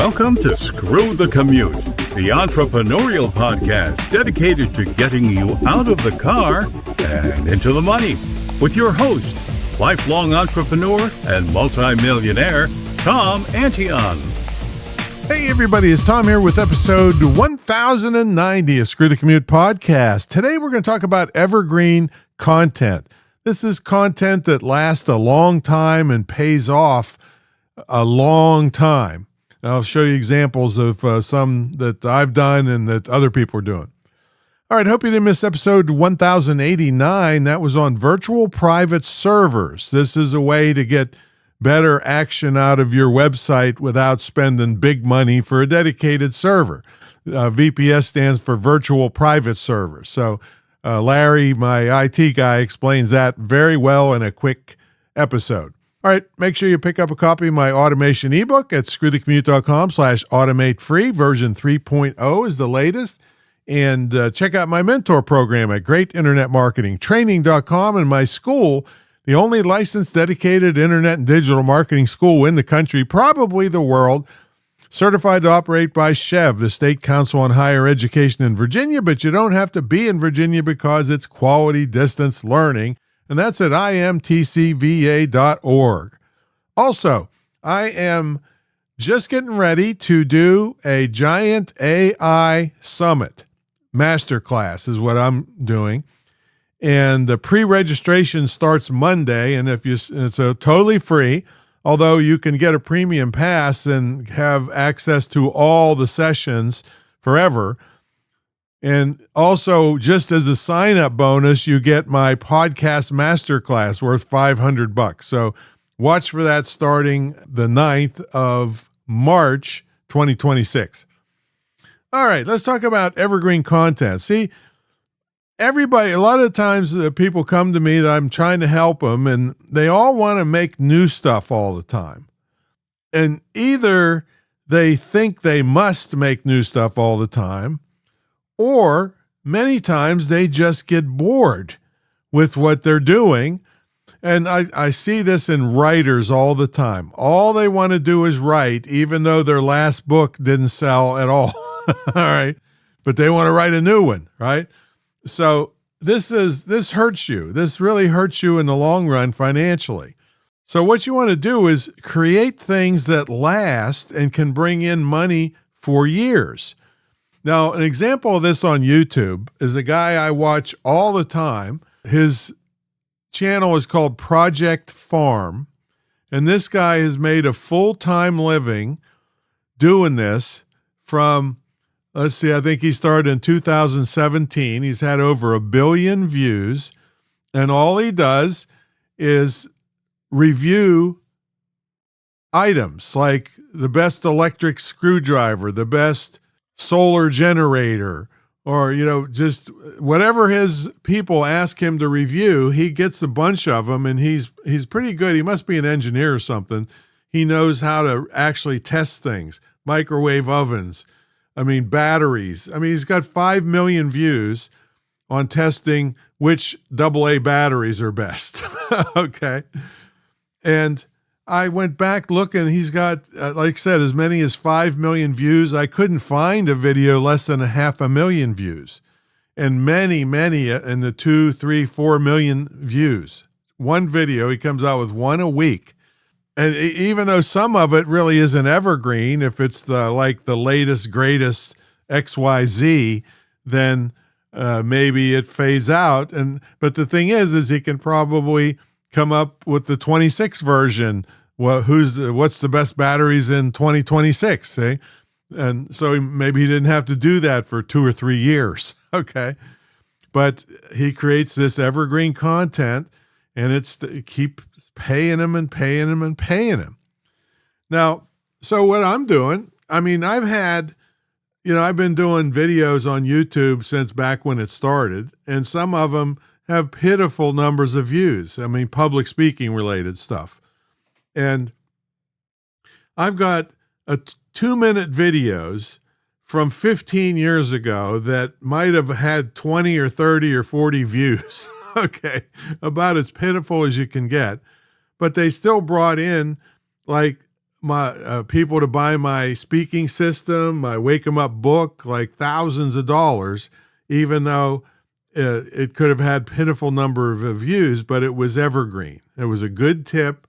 Welcome to Screw the Commute, the entrepreneurial podcast dedicated to getting you out of the car and into the money. With your host, lifelong entrepreneur and multimillionaire, Tom Antion. Hey everybody, it's Tom here with episode 1090 of Screw the Commute podcast. Today we're going to talk about evergreen content. This is content that lasts a long time and pays off a long time. And I'll show you examples of some that I've done and that other people are doing. All right, hope you didn't miss episode 1089. That was on virtual private servers. This is a way to get better action out of your website without spending big money for a dedicated server. VPS stands for virtual private servers. So Larry, my IT guy, explains that very well in a quick episode. All right, make sure you pick up a copy of my automation ebook at screwthecommute.com/automate free. Version 3.0 is the latest. And check out my mentor program at greatinternetmarketingtraining.com and my school, the only licensed dedicated internet and digital marketing school in the country, probably the world, certified to operate by SCHEV, the State Council on Higher Education in Virginia, but you don't have to be in Virginia because it's quality distance learning. And that's at imtcva.org. Also, I am just getting ready to do a giant AI summit. Masterclass is what I'm doing. And the pre-registration starts Monday. And it's totally free, although you can get a premium pass and have access to all the sessions forever. And also, just as a sign-up bonus, you get my podcast masterclass worth $500. So watch for that starting the 9th of March, 2026. All right, let's talk about evergreen content. See, everybody, a lot of times people come to me that I'm trying to help them, and they all want to make new stuff all the time. And either they think they must make new stuff all the time, or many times they just get bored with what they're doing. And I see this in writers all the time. All they want to do is write, even though their last book didn't sell at all. All right. But they want to write a new one, right? So this hurts you. This really hurts you in the long run financially. So what you want to do is create things that last and can bring in money for years. Now, an example of this on YouTube is a guy I watch all the time. His channel is called Project Farm, and this guy has made a full-time living doing this from, let's see, I think he started in 2017. He's had over 1 billion views, and all he does is review items like the best electric screwdriver, the best solar generator, or, just whatever his people ask him to review, he gets a bunch of them, and he's pretty good. He must be an engineer or something. He knows how to actually test things, microwave ovens, batteries. He's got 5 million views on testing which AA batteries are best. Okay. And I went back looking. He's got, like I said, as many as 5 million views. I couldn't find a video less than 500,000 views, and many in the 2, 3, 4 million views. One video, he comes out with one a week. And even though some of it really isn't evergreen, if it's the latest, greatest XYZ, then maybe it fades out. But the thing is he can probably come up with the 26 version. Well, what's the best batteries in 2026? See? And so maybe he didn't have to do that for 2 or 3 years. Okay. But he creates this evergreen content, and keep paying him and paying him and paying him. Now, so what I'm doing, I've been doing videos on YouTube since back when it started, and some of them have pitiful numbers of views. Public speaking related stuff. And I've got 2-minute videos from 15 years ago that might have had 20 or 30 or 40 views. Okay. About as pitiful as you can get. But they still brought in like my people to buy my speaking system, my Wake 'em Up book, like thousands of dollars, even though it could have had pitiful number of views, but it was evergreen. It was a good tip.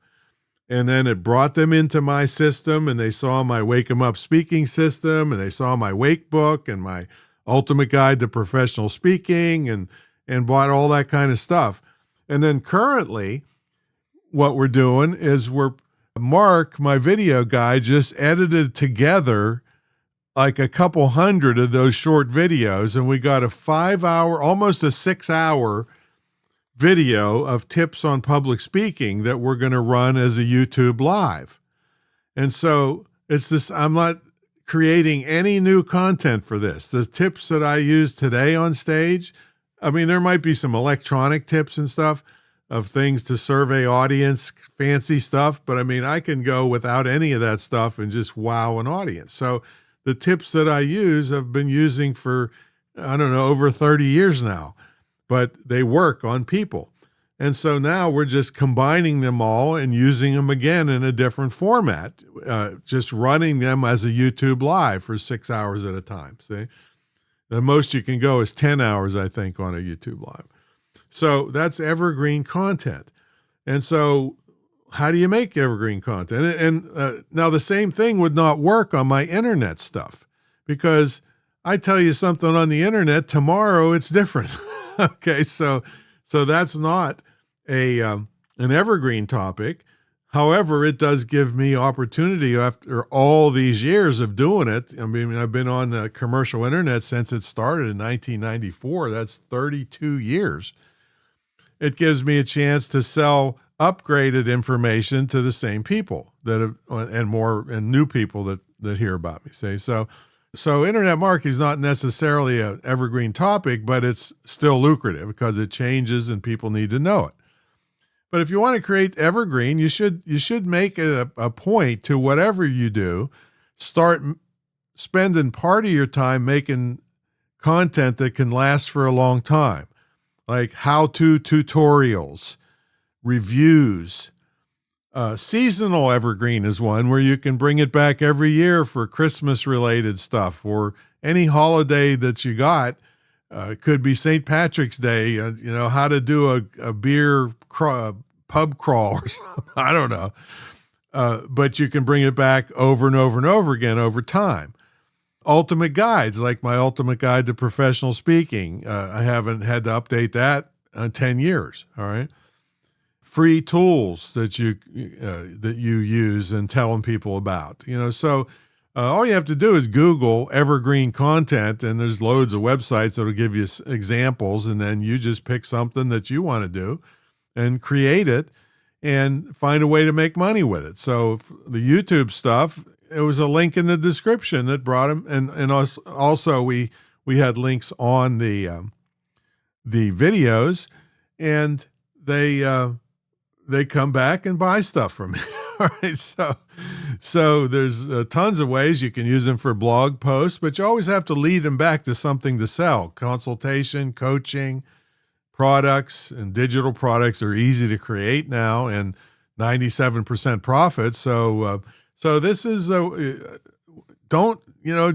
And then it brought them into my system, and they saw my Wake 'em Up speaking system, and they saw my Wake book and my Ultimate Guide to Professional Speaking, and bought all that kind of stuff. And then currently, what we're doing is Mark, my video guy, just edited together like a couple hundred of those short videos, and we got a 5-hour, almost a 6-hour video of tips on public speaking that we're going to run as a YouTube live. And so it's this, I'm not creating any new content for this. The tips that I use today on stage, I mean, there might be some electronic tips and stuff of things to survey audience, fancy stuff, but I mean, I can go without any of that stuff and just wow an audience. So the tips that I use, I've been using for, I don't know, over 30 years now, but they work on people. And so now we're just combining them all and using them again in a different format, just running them as a YouTube live for 6 hours at a time. See, the most you can go is 10 hours, I think, on a YouTube live. So that's evergreen content. And so how do you make evergreen content? And now the same thing would not work on my internet stuff, because I tell you something on the internet, tomorrow it's different. Okay, so that's not an evergreen topic. However, it does give me opportunity after all these years of doing it. I mean, I've been on the commercial internet since it started in 1994. That's 32 years. It gives me a chance to sell upgraded information to the same people that have, and new people that hear about me. So internet marketing is not necessarily an evergreen topic, but it's still lucrative because it changes and people need to know it. But if you want to create evergreen, you should make it a point to whatever you do, start spending part of your time making content that can last for a long time, like how-to tutorials, reviews. Seasonal evergreen is one where you can bring it back every year for Christmas-related stuff or any holiday that you got. It could be St. Patrick's Day, how to do a beer pub crawl or something. I don't know. But you can bring it back over and over and over again over time. Ultimate guides, like my Ultimate Guide to Professional Speaking. I haven't had to update that in 10 years, all right? Free tools that you use and telling people about, so all you have to do is Google evergreen content, and there's loads of websites that'll give you examples, and then you just pick something that you want to do and create it and find a way to make money with it. So the YouTube stuff, it was a link in the description that brought them, and also we had links on the videos, and they come back and buy stuff from me. All right. So there's tons of ways you can use them for blog posts, but you always have to lead them back to something to sell. Consultation, coaching, products, and digital products are easy to create now and 97% profit. So this is, don't,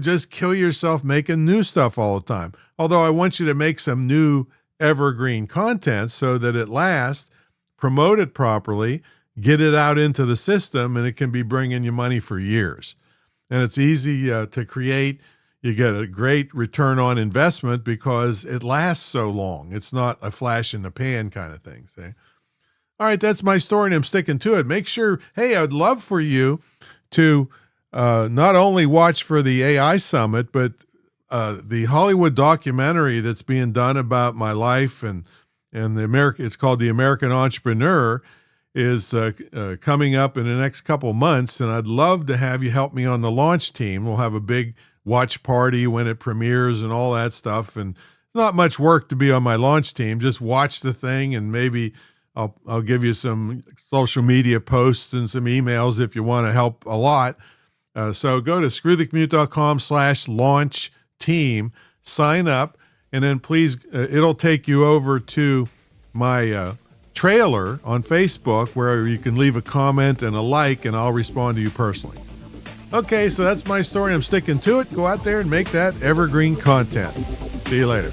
just kill yourself making new stuff all the time. Although I want you to make some new evergreen content so that it lasts, promote it properly, get it out into the system, and it can be bringing you money for years. And it's easy to create. You get a great return on investment because it lasts so long. It's not a flash in the pan kind of thing. See? All right, that's my story, and I'm sticking to it. Make sure, hey, I'd love for you to not only watch for the AI Summit, but the Hollywood documentary that's being done about my life and it's called The American Entrepreneur, is coming up in the next couple months, and I'd love to have you help me on the launch team. We'll have a big watch party when it premieres and all that stuff, and not much work to be on my launch team. Just watch the thing, and maybe I'll give you some social media posts and some emails if you want to help a lot. So go to screwthecommute.com/launch team, sign up, and then please, it'll take you over to my trailer on Facebook where you can leave a comment and a like, and I'll respond to you personally. Okay, so that's my story. I'm sticking to it. Go out there and make that evergreen content. See you later.